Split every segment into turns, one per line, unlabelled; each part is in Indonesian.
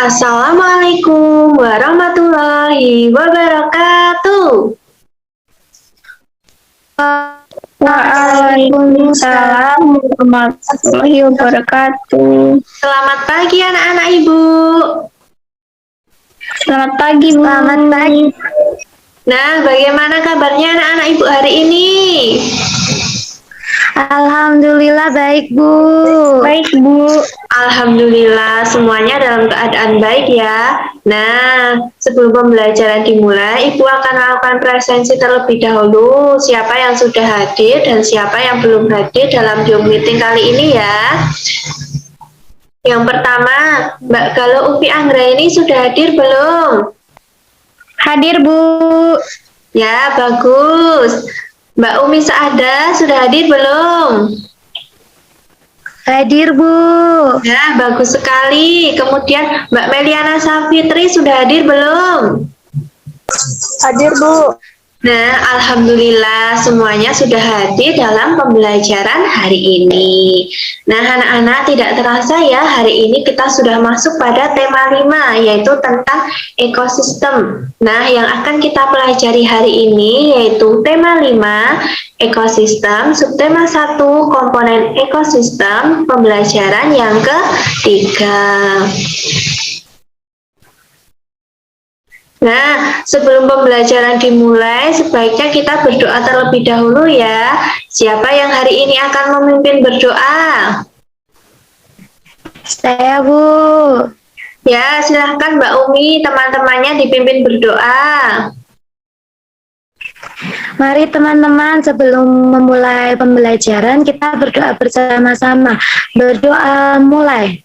Assalamualaikum warahmatullahi wabarakatuh.
Waalaikumsalam warahmatullahi wabarakatuh.
Selamat pagi anak-anak ibu.
Selamat pagi, Bu.
Selamat pagi. Nah, bagaimana kabarnya anak-anak ibu hari ini?
Alhamdulillah baik, Bu. Baik, Bu.
Alhamdulillah semuanya dalam keadaan baik ya. Nah, sebelum pembelajaran dimulai, Ibu akan melakukan presensi terlebih dahulu siapa yang sudah hadir dan siapa yang belum hadir dalam Zoom meeting kali ini ya. Yang pertama, Mbak Galuh Upi Anggraini sudah hadir belum?
Hadir, Bu.
Ya, bagus. Mbak Umi Saada sudah hadir belum?
Hadir, Bu.
Ya, bagus sekali. Kemudian Mbak Meliana Safitri sudah hadir belum?
Hadir, Bu.
Nah, alhamdulillah semuanya sudah hadir dalam pembelajaran hari ini. Nah, anak-anak tidak terasa ya, hari ini kita sudah masuk pada tema 5, yaitu tentang ekosistem. Nah, yang akan kita pelajari hari ini yaitu tema 5, ekosistem, subtema 1, komponen ekosistem, pembelajaran yang ketiga. Nah, sebelum pembelajaran dimulai, sebaiknya kita berdoa terlebih dahulu ya. Siapa yang hari ini akan memimpin berdoa?
Saya, Bu.
Ya, silahkan Mbak Umi, teman-temannya dipimpin berdoa.
Mari teman-teman, sebelum memulai pembelajaran, kita berdoa bersama-sama. Berdoa mulai.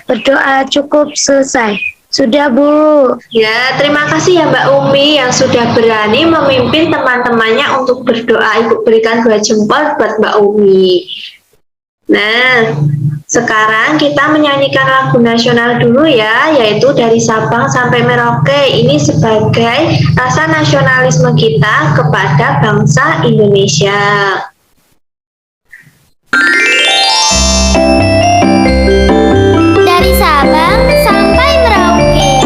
Berdoa cukup selesai. Sudah, Bu.
Ya, terima kasih ya Mbak Umi yang sudah berani memimpin teman-temannya untuk berdoa. Ibu berikan 2 jempol buat Mbak Umi. Nah, sekarang kita menyanyikan lagu nasional dulu ya, yaitu dari Sabang sampai Merauke. Ini sebagai rasa nasionalisme kita kepada bangsa Indonesia.
Dari Sabang sampai Merauke.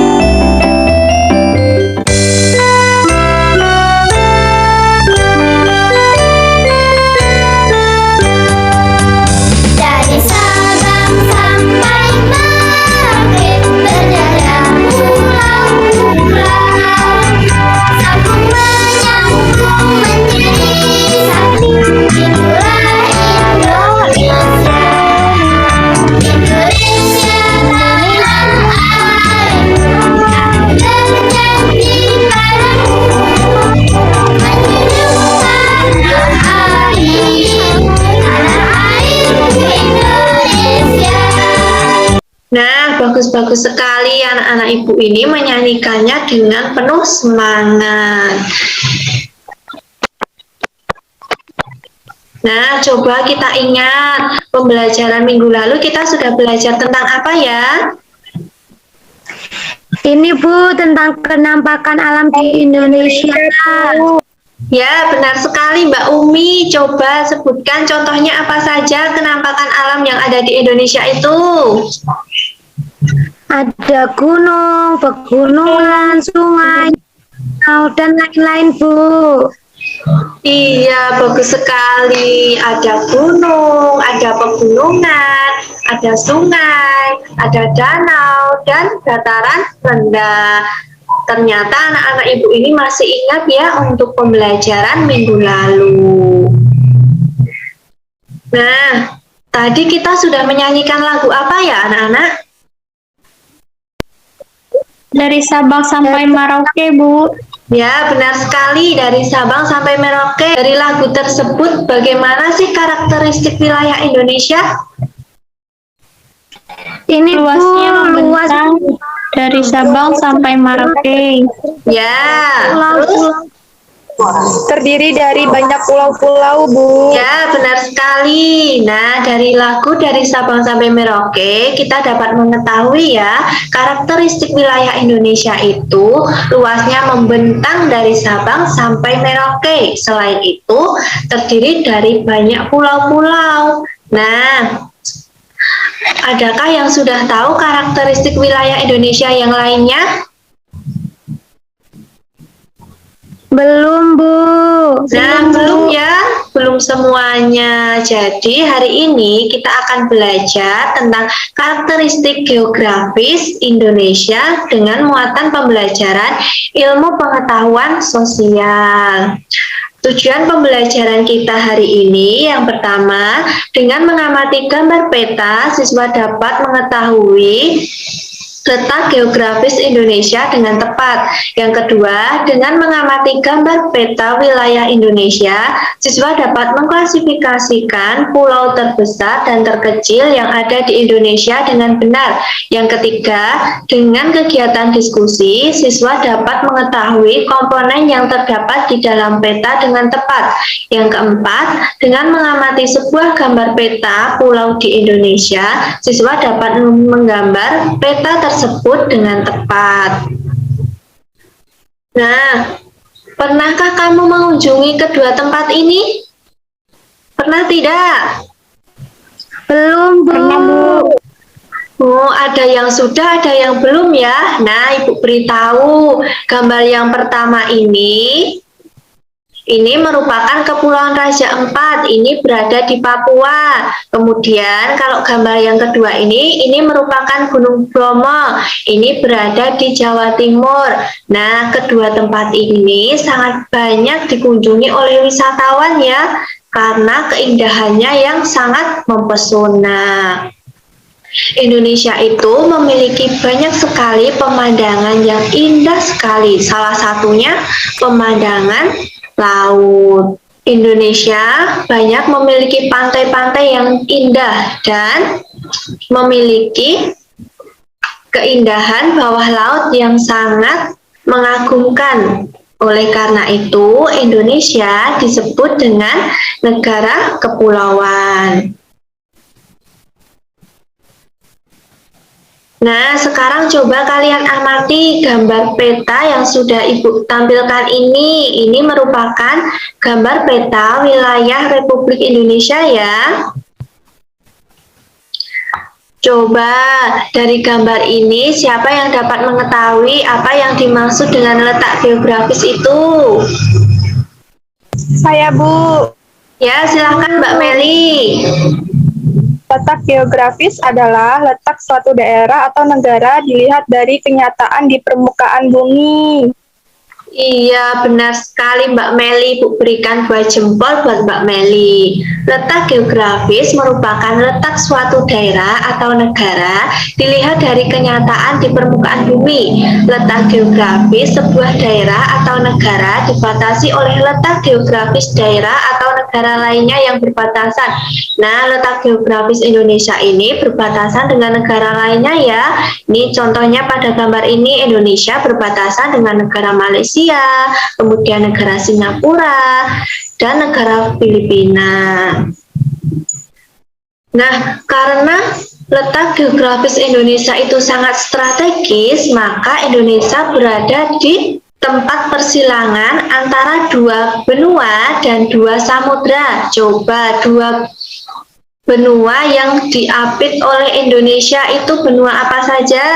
Dari Sabang sampai Merauke, berjalan pulau-pulau, sambung menyambung menjadi satu. Itulah Indonesia. Indonesia tanah airku, aku berjanji padamu, menjunjung tanah airku Indonesia.
Nah, bagus-bagus sekali anak-anak ibu ini menyanyikannya dengan penuh semangat. Nah, coba kita ingat, pembelajaran minggu lalu kita sudah belajar tentang apa ya?
Ini, Bu, tentang penampakan alam di Indonesia.
Ya, benar sekali Mbak Umi. Coba sebutkan contohnya apa saja penampakan alam yang ada di Indonesia itu.
Ada gunung, pegunungan, sungai, danau, dan lain-lain, Bu.
Iya, bagus sekali. Ada gunung, ada pegunungan, ada sungai, ada danau, dan dataran rendah. Ternyata anak-anak ibu ini masih ingat ya untuk pembelajaran minggu lalu. Nah, tadi kita sudah menyanyikan lagu apa ya anak-anak?
Dari Sabang sampai Merauke, Bu.
Ya, benar sekali. Dari Sabang sampai Merauke. Dari lagu tersebut, bagaimana sih karakteristik wilayah Indonesia?
Ini,
Luasnya
Bu, luas
membentang dari Sabang sampai Merauke.
Ya,
pulau-pulau.
Terdiri dari banyak pulau-pulau, Bu.
ya, benar sekali. Nah, dari lagu dari Sabang sampai Merauke, kita dapat mengetahui ya, karakteristik wilayah Indonesia itu luasnya membentang dari Sabang sampai Merauke. Selain itu, terdiri dari banyak pulau-pulau. Nah, Adakah yang sudah tahu karakteristik wilayah Indonesia yang lainnya?
Belum, Bu.
Nah, belum ya, belum semuanya. Jadi hari ini kita akan belajar tentang karakteristik geografis Indonesia dengan muatan pembelajaran ilmu pengetahuan sosial. Tujuan pembelajaran kita hari ini yang pertama, dengan mengamati gambar peta, siswa dapat mengetahui letak geografis Indonesia dengan tepat. Yang kedua, dengan mengamati gambar peta wilayah Indonesia, siswa dapat mengklasifikasikan pulau terbesar dan terkecil yang ada di Indonesia dengan benar. Yang ketiga, dengan kegiatan diskusi, siswa dapat mengetahui komponen yang terdapat di dalam peta dengan tepat. Yang keempat, dengan mengamati sebuah gambar peta pulau di Indonesia, siswa dapat menggambar peta tersebut dengan tepat. Nah, pernahkah kamu mengunjungi kedua tempat ini? Pernah tidak?
Belum, Bu.
Oh, ada yang sudah, ada yang belum ya. Nah, Ibu beritahu, gambar yang pertama ini merupakan Kepulauan Raja Ampat, ini berada di Papua. Kemudian kalau gambar yang kedua ini merupakan Gunung Bromo, ini berada di Jawa Timur. Nah, kedua tempat ini sangat banyak dikunjungi oleh wisatawan ya, karena keindahannya yang sangat mempesona. Indonesia itu memiliki banyak sekali pemandangan yang indah sekali. Salah satunya pemandangan laut. Indonesia banyak memiliki pantai-pantai yang indah dan memiliki keindahan bawah laut yang sangat mengagumkan. Oleh karena itu, Indonesia disebut dengan negara kepulauan. Nah, sekarang coba kalian amati gambar peta yang sudah Ibu tampilkan ini. Ini merupakan gambar peta wilayah Republik Indonesia ya. Coba dari gambar ini siapa yang dapat mengetahui apa yang dimaksud dengan letak geografis itu?
Saya, Bu.
Ya, silahkan Mbak Meli.
Letak geografis adalah letak suatu daerah atau negara dilihat dari kenyataan di permukaan bumi.
Iya, benar sekali Mbak Meli. Bu berikan 2 jempol buat Mbak Meli. Letak geografis merupakan letak suatu daerah atau negara dilihat dari kenyataan di permukaan bumi. Letak geografis sebuah daerah atau negara dibatasi oleh letak geografis daerah atau negara lainnya yang berbatasan. Nah, letak geografis Indonesia ini berbatasan dengan negara lainnya ya. Ini contohnya pada gambar ini, Indonesia berbatasan dengan negara Malaysia, kemudian negara Singapura, dan negara Filipina. Nah, karena letak geografis Indonesia itu sangat strategis, maka Indonesia berada di tempat persilangan antara 2 benua dan 2 samudra. Coba 2 benua yang diapit oleh Indonesia itu benua apa saja?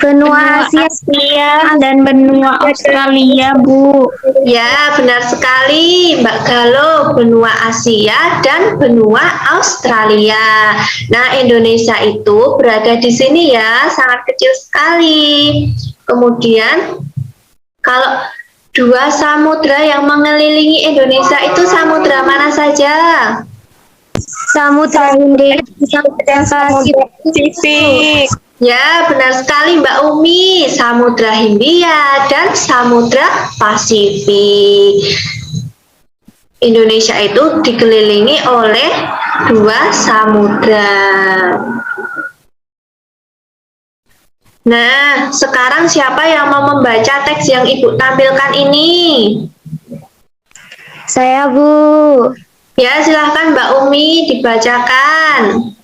Benua Asia.
dan benua Australia, Bu.
Ya, benar sekali Mbak Galo, benua Asia dan benua Australia. Nah, Indonesia itu berada di sini ya, sangat kecil sekali. Kemudian, kalau 2 samudra yang mengelilingi Indonesia itu samudra mana saja?
Samudra Hindia dan
Samudra Pasifik.
Ya, benar sekali Mbak Umi, Samudra Hindia dan Samudra Pasifik. Indonesia itu dikelilingi oleh 2 samudra. Nah, sekarang siapa yang mau membaca teks yang Ibu tampilkan ini?
Saya, Bu.
Ya, silahkan Mbak Umi dibacakan.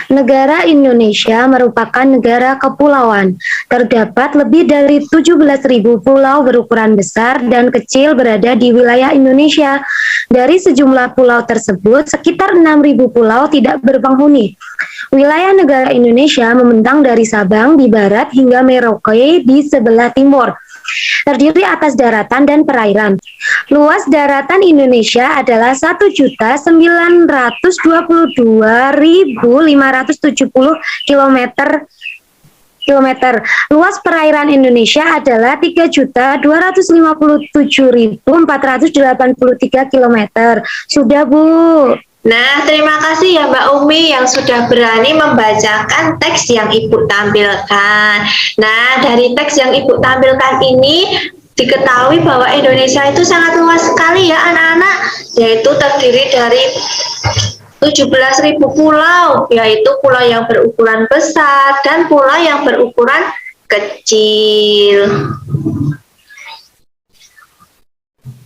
Negara Indonesia merupakan negara kepulauan. Terdapat lebih dari 17.000 pulau berukuran besar dan kecil berada di wilayah Indonesia. Dari sejumlah pulau tersebut, sekitar 6.000 pulau tidak berpenghuni. Wilayah negara Indonesia membentang dari Sabang di barat hingga Merauke di sebelah timur. Terdiri atas daratan dan perairan. Luas daratan Indonesia adalah 1.922.570 kilometer. Luas perairan Indonesia adalah 3.257.483 kilometer. Sudah, Bu.
Nah, terima kasih ya Mbak Umi yang sudah berani membacakan teks yang Ibu tampilkan. Nah, dari teks yang Ibu tampilkan ini diketahui bahwa Indonesia itu sangat luas sekali ya anak-anak, yaitu terdiri dari 17.000 pulau, yaitu pulau yang berukuran besar dan pulau yang berukuran kecil.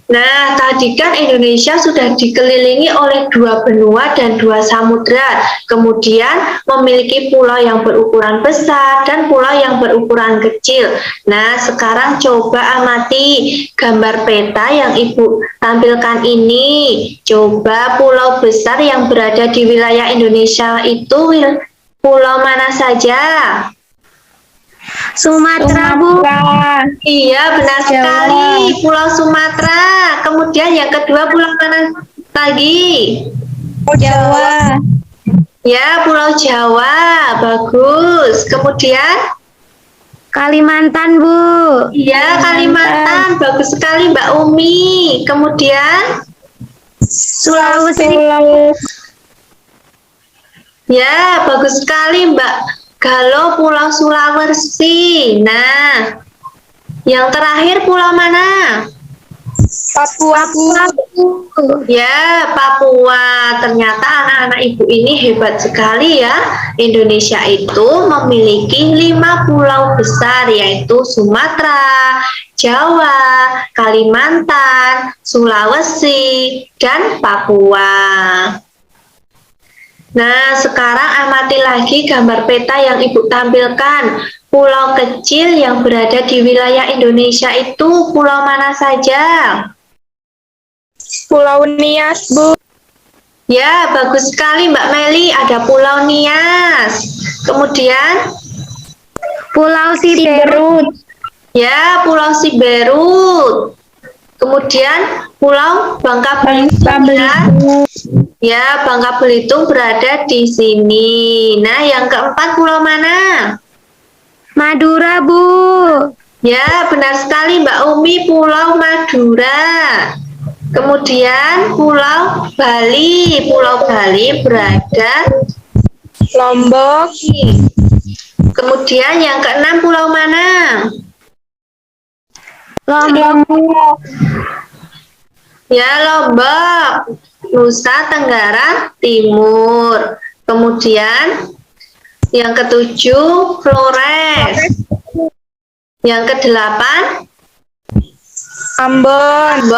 Nah, tadi kan Indonesia sudah dikelilingi oleh 2 benua dan 2 samudra, kemudian memiliki pulau yang berukuran besar dan pulau yang berukuran kecil. Nah, sekarang coba amati gambar peta yang Ibu tampilkan ini. Coba pulau besar yang berada di wilayah Indonesia itu pulau mana saja?
Sumatera, Bu.
Iya, benar sekali. Pulau Sumatera. Kemudian yang kedua pulau mana lagi?
Jawa.
Ya, Pulau Jawa. Bagus. Kemudian?
Kalimantan, Bu.
Iya, Kalimantan. Bagus sekali, Mbak Umi. Kemudian?
Sulawesi.
Ya, bagus sekali, Mbak Galo, Pulau Sulawesi. Nah, yang terakhir pulau mana?
Papua.
Ya, Papua. Ternyata anak-anak Ibu ini hebat sekali ya. Indonesia itu memiliki 5 pulau besar, yaitu Sumatera, Jawa, Kalimantan, Sulawesi, dan Papua. Nah, sekarang amati lagi gambar peta yang Ibu tampilkan. Pulau kecil yang berada di wilayah Indonesia itu pulau mana saja?
Pulau Nias, Bu.
Ya, bagus sekali Mbak Meli, ada Pulau Nias. Kemudian?
Pulau Siberut.
Ya, Pulau Siberut. Kemudian Pulau Bangka Belitung ya. Ya, Bangka Belitung berada di sini. Nah, yang keempat pulau mana?
Madura, Bu.
Ya, benar sekali Mbak Umi, Pulau Madura. Kemudian Pulau Bali. Pulau Bali berada
Lombok.
Kemudian yang keenam pulau mana?
Lombok.
Ya, Lombok, Nusa Tenggara Timur. Kemudian yang ketujuh Flores. Yang kedelapan
Ambon.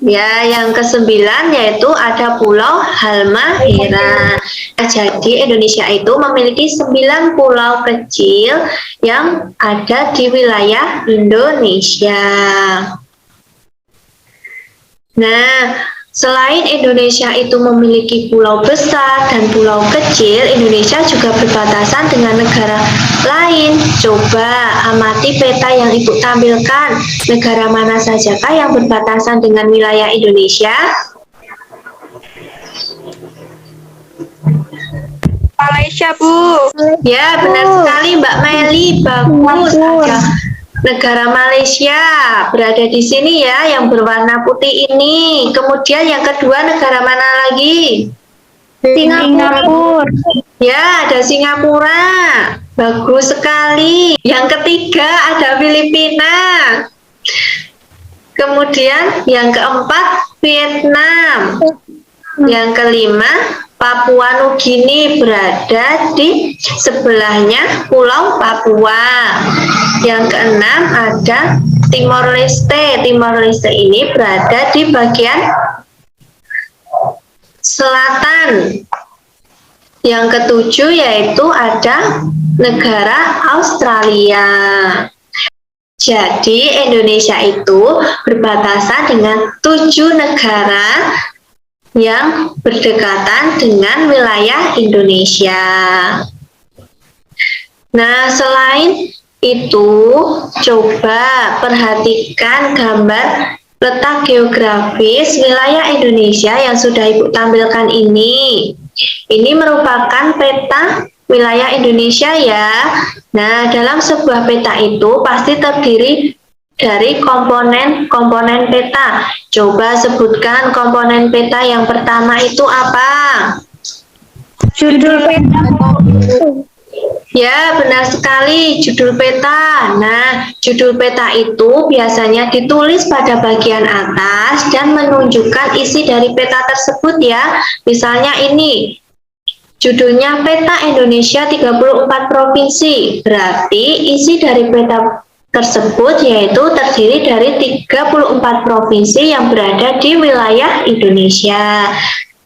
Ya, yang kesembilan yaitu ada Pulau Halmahera. Jadi Indonesia itu memiliki 9 pulau kecil yang ada di wilayah Indonesia. Nah, selain Indonesia itu memiliki pulau besar dan pulau kecil, Indonesia juga berbatasan dengan negara lain. Coba amati peta yang Ibu tampilkan. Negara mana sajakah yang berbatasan dengan wilayah Indonesia?
Malaysia, Bu.
Ya, benar sekali Mbak Meli. Bagus. Ada negara Malaysia berada di sini ya, yang berwarna putih ini. Kemudian yang kedua negara mana lagi?
Singapura.
Ya, ada Singapura. Bagus sekali. Yang ketiga ada Filipina. Kemudian yang keempat Vietnam. Yang kelima Papua Nugini berada di sebelahnya Pulau Papua. Yang keenam ada Timor Leste. Timor Leste ini berada di bagian selatan. Yang ketujuh yaitu ada negara Australia. Jadi Indonesia itu berbatasan dengan 7 negara yang berdekatan dengan wilayah Indonesia. Nah, selain itu, coba perhatikan gambar letak geografis wilayah Indonesia yang sudah Ibu tampilkan ini. Ini merupakan peta wilayah Indonesia ya. Nah, dalam sebuah peta itu pasti terdiri dari komponen-komponen peta. Coba sebutkan komponen peta yang pertama itu apa?
Judul peta.
Ya, benar sekali, judul peta. Nah, judul peta itu biasanya ditulis pada bagian atas dan menunjukkan isi dari peta tersebut ya. Misalnya ini, judulnya Peta Indonesia 34 Provinsi. Berarti isi dari peta tersebut yaitu terdiri dari 34 provinsi yang berada di wilayah Indonesia.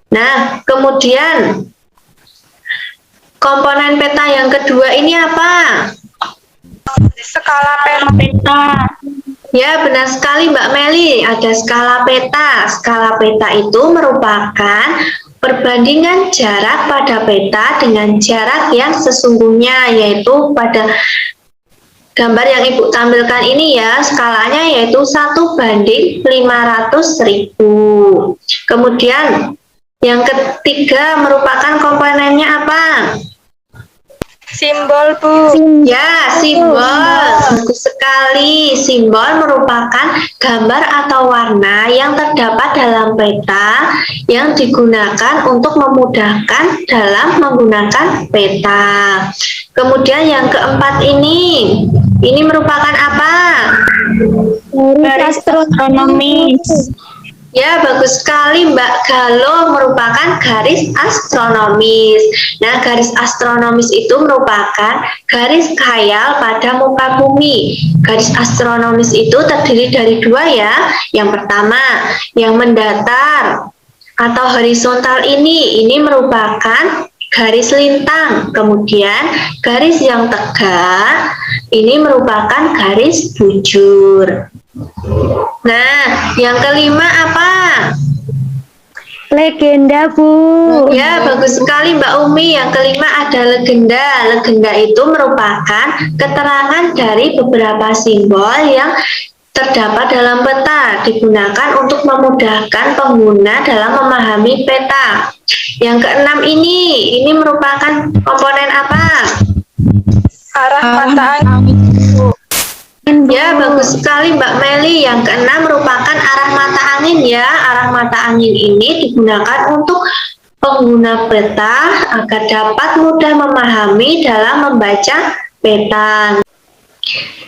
Nah, kemudian komponen peta yang kedua ini apa?
Skala peta.
Ya, benar sekali Mbak Meli, ada skala peta. Skala peta itu merupakan perbandingan jarak pada peta dengan jarak yang sesungguhnya, yaitu pada gambar yang Ibu tampilkan ini ya, skalanya yaitu 1:500.000. Kemudian yang ketiga merupakan komponennya apa?
Simbol, Bu.
Ya, simbol. Bagus sekali. Simbol merupakan gambar atau warna yang terdapat dalam peta yang digunakan untuk memudahkan dalam menggunakan peta. Kemudian yang keempat ini merupakan apa?
Garis astronomis.
Ya, bagus sekali Mbak Galo, merupakan garis astronomis. Nah, garis astronomis itu merupakan garis khayal pada muka bumi. Garis astronomis itu terdiri dari dua ya. Yang pertama, yang mendatar atau horizontal ini merupakan garis lintang. Kemudian garis yang tegak ini merupakan garis bujur. Nah, yang kelima apa?
Legenda, Bu.
Ya, bagus sekali Mbak Umi. Yang kelima ada legenda. Legenda itu merupakan keterangan dari beberapa simbol yang terdapat dalam peta, digunakan untuk memudahkan pengguna dalam memahami peta. Yang keenam ini merupakan komponen apa?
Arah mata angin.
Ya, bagus sekali Mbak Meli. Yang keenam merupakan arah mata angin ya. Arah mata angin ini digunakan untuk pengguna peta agar dapat mudah memahami dalam membaca peta.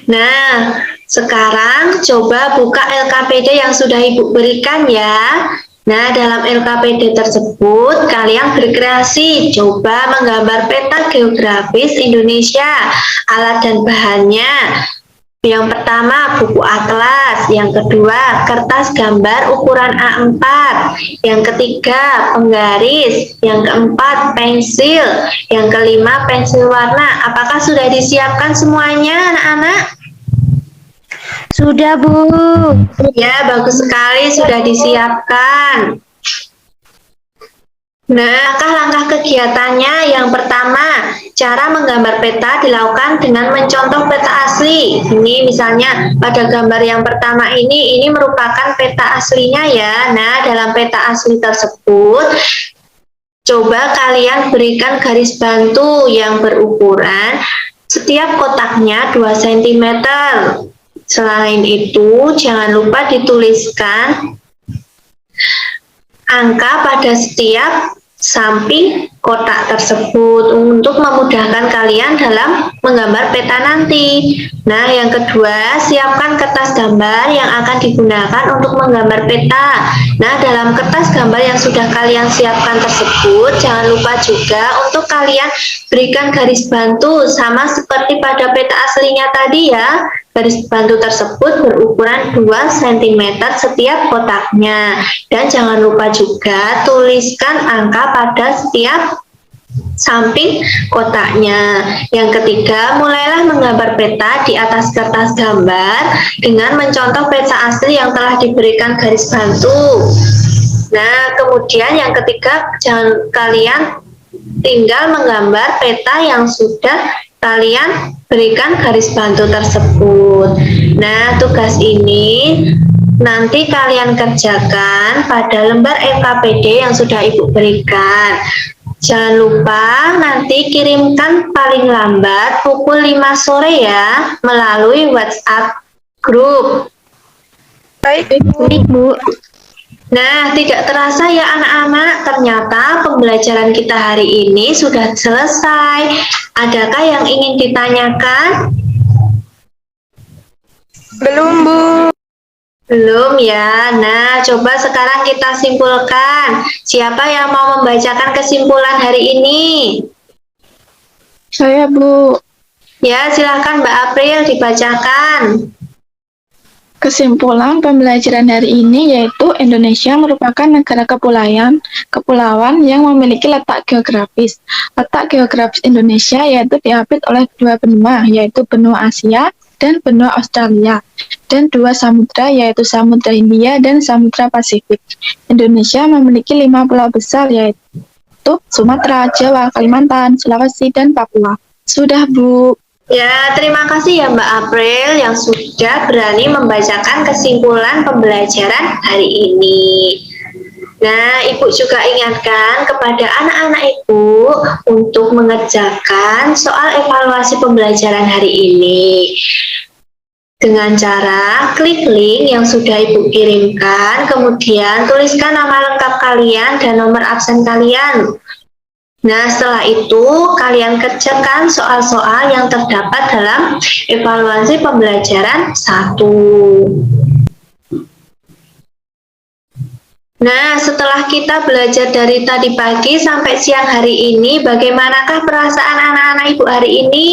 Nah, sekarang coba buka LKPD yang sudah Ibu berikan ya. Nah, dalam LKPD tersebut kalian berkreasi, coba menggambar peta geografis Indonesia. Alat dan bahannya. Yang pertama, buku atlas. Yang kedua, kertas gambar ukuran A4. Yang ketiga, penggaris. Yang keempat, pensil. Yang kelima, pensil warna. Apakah sudah disiapkan semuanya, anak-anak?
Sudah, Bu.
Ya, bagus sekali sudah disiapkan. Nah, langkah kegiatannya yang pertama, cara menggambar peta dilakukan dengan mencontoh peta asli. Ini misalnya pada gambar yang pertama ini merupakan peta aslinya ya. Nah, dalam peta asli tersebut, coba kalian berikan garis bantu yang berukuran setiap kotaknya 2 cm. Selain itu, jangan lupa dituliskan angka pada setiap samping kotak tersebut untuk memudahkan kalian dalam menggambar peta nanti. Nah, yang kedua, siapkan kertas gambar yang akan digunakan untuk menggambar peta. Nah, dalam kertas gambar yang sudah kalian siapkan tersebut, jangan lupa juga untuk kalian berikan garis bantu sama seperti pada peta aslinya tadi ya. Garis bantu tersebut berukuran 2 cm setiap kotaknya. Dan jangan lupa juga tuliskan angka pada setiap samping kotaknya. Yang ketiga, mulailah menggambar peta di atas kertas gambar dengan mencontoh peta asli yang telah diberikan garis bantu. Nah, kemudian yang ketiga, kalian tinggal menggambar peta yang sudah kalian berikan garis bantu tersebut. Nah, tugas ini nanti kalian kerjakan pada lembar LKPD yang sudah Ibu berikan. Jangan lupa nanti kirimkan paling lambat pukul 5 sore ya melalui WhatsApp grup.
Baik, Ibu.
Baik, Bu.
Nah, tidak terasa ya anak-anak, ternyata pembelajaran kita hari ini sudah selesai. Adakah yang ingin ditanyakan?
Belum, Bu.
Belum ya. Nah, coba sekarang kita simpulkan. Siapa yang mau membacakan kesimpulan hari ini?
Saya, Bu.
Ya, silakan Mbak April dibacakan.
Kesimpulan pembelajaran hari ini yaitu Indonesia merupakan negara kepulauan yang memiliki letak geografis. Letak geografis Indonesia yaitu diapit oleh dua benua, yaitu benua Asia dan benua Australia, dan dua samudra yaitu Samudra Hindia dan Samudra Pasifik. Indonesia memiliki 5 pulau besar yaitu Sumatera, Jawa, Kalimantan, Sulawesi, dan Papua. Sudah, Bu.
Ya, terima kasih ya Mbak April yang sudah berani membacakan kesimpulan pembelajaran hari ini. Nah, Ibu juga ingatkan kepada anak-anak Ibu untuk mengerjakan soal evaluasi pembelajaran hari ini. Dengan cara klik link yang sudah Ibu kirimkan, kemudian tuliskan nama lengkap kalian dan nomor absen kalian. Nah, setelah itu kalian kerjakan soal-soal yang terdapat dalam evaluasi pembelajaran 1. Nah, setelah kita belajar dari tadi pagi sampai siang hari ini, bagaimanakah perasaan anak-anak Ibu hari ini?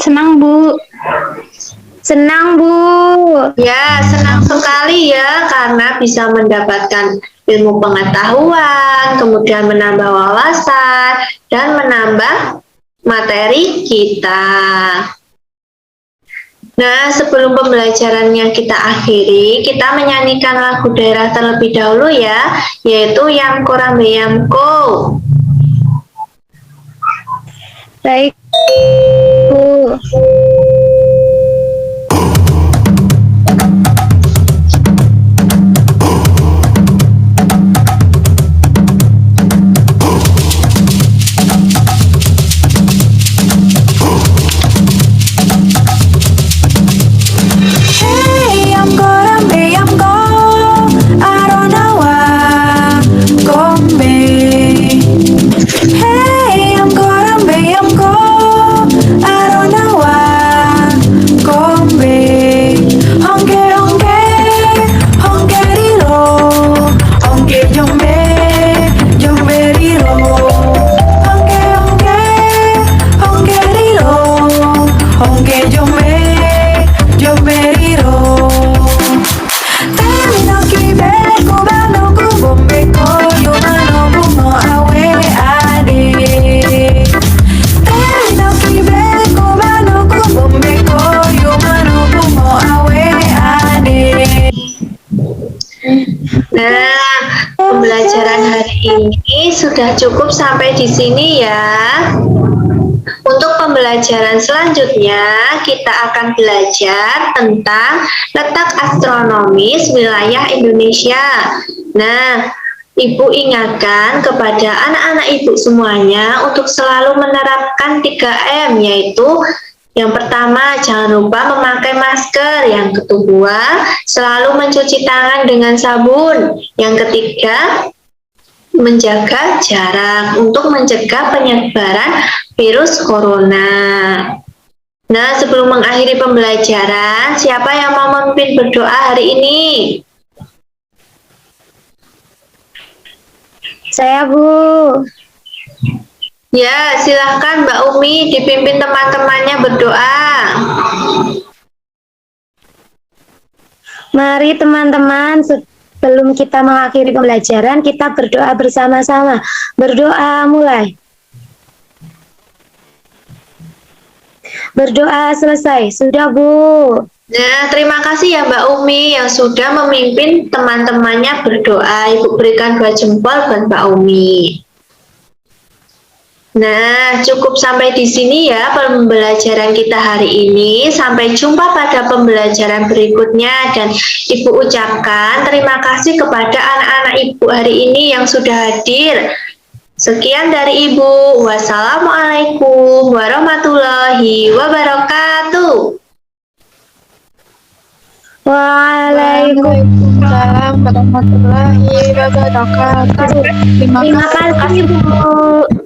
Senang, Bu. Senang, Bu.
Ya, senang sekali ya karena bisa mendapatkan ilmu pengetahuan, kemudian menambah wawasan, dan menambah materi kita. Nah, sebelum pembelajarannya kita akhiri, kita menyanyikan lagu daerah terlebih dahulu ya, yaitu Yang Korambe Yamko.
Baik, Bu.
Hey, I'm Gorambe, I'm go. Aronawa, Gombe. Hey, I'm Gorambe, I'm go. Aronawa, Gombe. Honke, honke, honke riro. Honke jombe, jombe riro. Honke, honke, honke riro. Honke jombe. Jomberiro Termino kibe kubano kubombe koyo mano bumo awe ade Termino kibe kubano kubombe koyo mano bumo awe ade.
Nah, pembelajaran hari ini sudah cukup sampai di sini ya. Untuk pembelajaran selanjutnya, kita akan belajar tentang letak astronomis wilayah Indonesia. Nah, Ibu ingatkan kepada anak-anak Ibu semuanya untuk selalu menerapkan 3M, yaitu yang pertama, jangan lupa memakai masker. Yang kedua, selalu mencuci tangan dengan sabun. Yang ketiga, menjaga jarak untuk mencegah penyebaran virus corona. Nah, sebelum mengakhiri pembelajaran, siapa yang mau memimpin berdoa hari ini?
Saya, Bu.
Ya, silahkan Mbak Umi dipimpin teman-temannya berdoa.
Mari teman-teman Sebelum kita mengakhiri pembelajaran, kita berdoa bersama-sama. Berdoa mulai. Berdoa selesai. Sudah, Bu.
Nah, terima kasih ya Mbak Umi yang sudah memimpin teman-temannya berdoa. Ibu berikan 2 jempol buat Mbak Umi. Nah, cukup sampai di sini ya pembelajaran kita hari ini. Sampai jumpa pada pembelajaran berikutnya dan Ibu ucapkan terima kasih kepada anak-anak Ibu hari ini yang sudah hadir. Sekian dari Ibu. Wassalamualaikum warahmatullahi wabarakatuh.
Waalaikumsalam warahmatullahi wabarakatuh. Terima
Terima
kasih.
kasih, Bu.